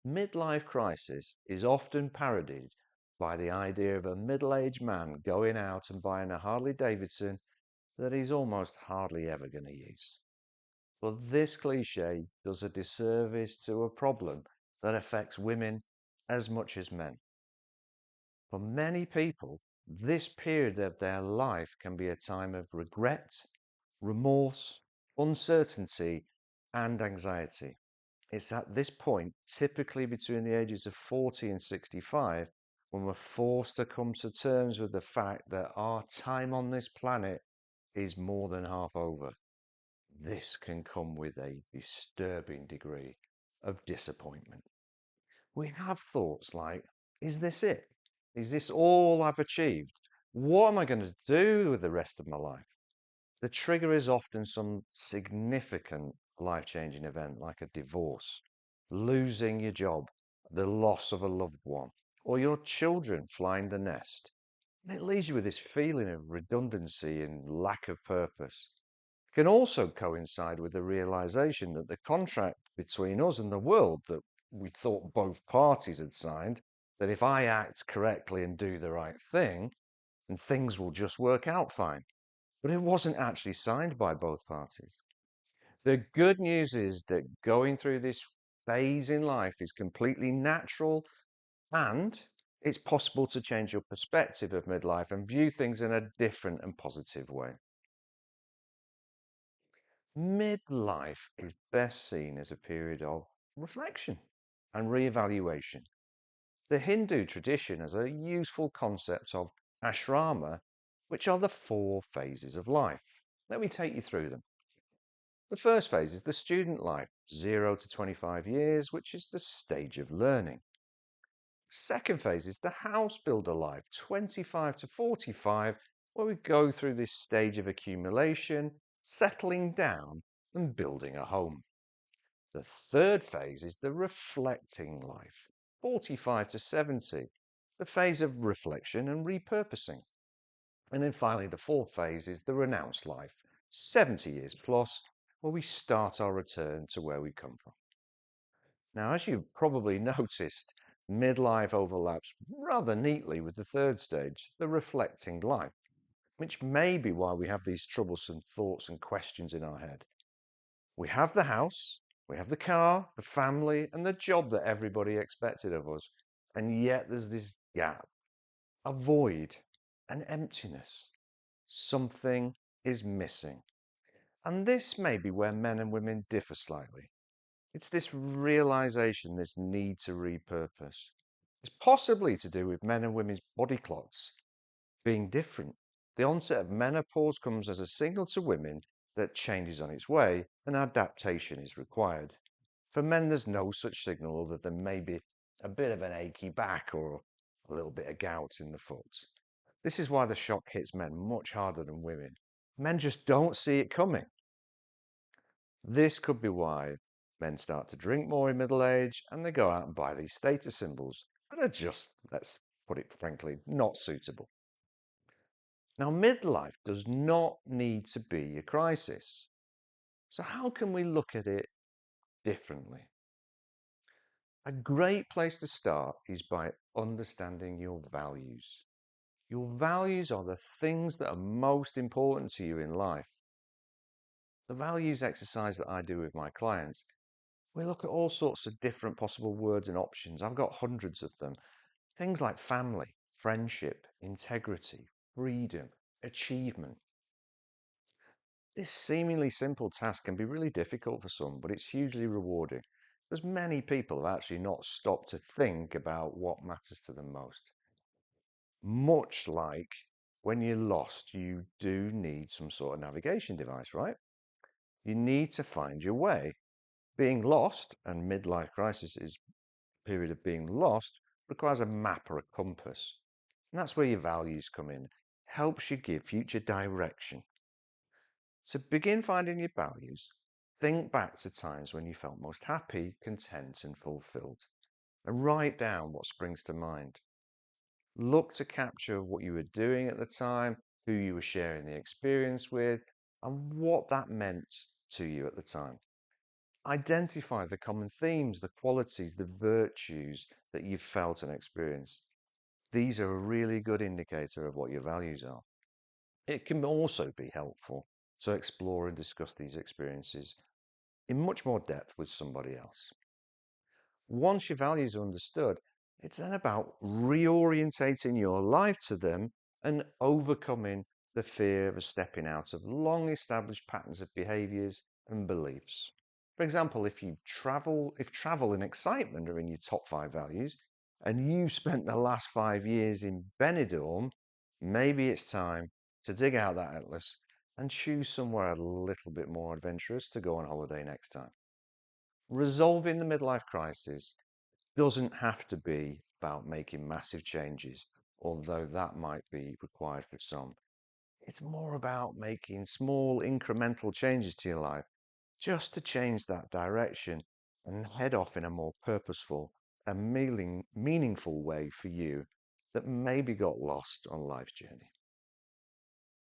Midlife crisis is often parodied by the idea of a middle-aged man going out and buying a Harley Davidson that he's almost hardly ever going to use. But this cliche does a disservice to a problem that affects women as much as men. For many people, this period of their life can be a time of regret, remorse, uncertainty, and anxiety. It's at this point, typically between the ages of 40 and 65, when we're forced to come to terms with the fact that our time on this planet is more than half over. This can come with a disturbing degree of disappointment. We have thoughts like, is this it? Is this all I've achieved? What am I going to do with the rest of my life? The trigger is often some significant life-changing event like a divorce, losing your job, the loss of a loved one, or your children flying the nest. And it leaves you with this feeling of redundancy and lack of purpose. It can also coincide with the realization that the contract between us and the world that we thought both parties had signed, that if I act correctly and do the right thing, then things will just work out fine. But it wasn't actually signed by both parties. The good news is that going through this phase in life is completely natural and it's possible to change your perspective of midlife and view things in a different and positive way. Midlife is best seen as a period of reflection and reevaluation. The Hindu tradition has a useful concept of ashrama, which are the four phases of life. Let me take you through them. The first phase is the student life, 0 to 25 years, which is the stage of learning. Second phase is the house builder life, 25 to 45, where we go through this stage of accumulation, settling down, and building a home. The third phase is the reflecting life, 45 to 70, the phase of reflection and repurposing. And then finally, the fourth phase is the renounced life, 70 years plus, where we start our return to where we come from. Now, as you've probably noticed, midlife overlaps rather neatly with the third stage, the reflecting life, which may be why we have these troublesome thoughts and questions in our head. We have the house, we have the car, the family, and the job that everybody expected of us. And yet there's this gap, a void, an emptiness. Something is missing. And this may be where men and women differ slightly. It's this realization, this need to repurpose. It's possibly to do with men and women's body clocks being different. The onset of menopause comes as a signal to women that change is on its way and adaptation is required. For men, there's no such signal other than maybe a bit of an achy back or a little bit of gout in the foot. This is why the shock hits men much harder than women. Men just don't see it coming. This could be why men start to drink more in middle age and they go out and buy these status symbols that are just, let's put it frankly, not suitable. Now, midlife does not need to be a crisis. So, how can we look at it differently? A great place to start is by understanding your values. Your values are the things that are most important to you in life. The values exercise that I do with my clients, we look at all sorts of different possible words and options. I've got hundreds of them. Things like family, friendship, integrity, freedom, achievement. This seemingly simple task can be really difficult for some, but it's hugely rewarding because many people have actually not stopped to think about what matters to them most. Much like when you're lost, you do need some sort of navigation device, right? You need to find your way. Being lost, and midlife crisis is a period of being lost, requires a map or a compass. And that's where your values come in. Helps you give future direction. To begin finding your values, think back to times when you felt most happy, content, and fulfilled, and write down what springs to mind. Look to capture what you were doing at the time, who you were sharing the experience with, and what that meant to you at the time. Identify the common themes, the qualities, the virtues that you've felt and experienced. These are a really good indicator of what your values are. It can also be helpful to explore and discuss these experiences in much more depth with somebody else. Once your values are understood, it's then about reorientating your life to them and overcoming the fear of stepping out of long established patterns of behaviors and beliefs. For example, if travel and excitement are in your top 5 values and you spent the last 5 years in Benidorm, maybe it's time to dig out that atlas and choose somewhere a little bit more adventurous to go on holiday next time. Resolving the midlife crisis doesn't have to be about making massive changes, although that might be required for some. It's more about making small incremental changes to your life just to change that direction and head off in a more purposeful and meaningful way for you that maybe got lost on life's journey.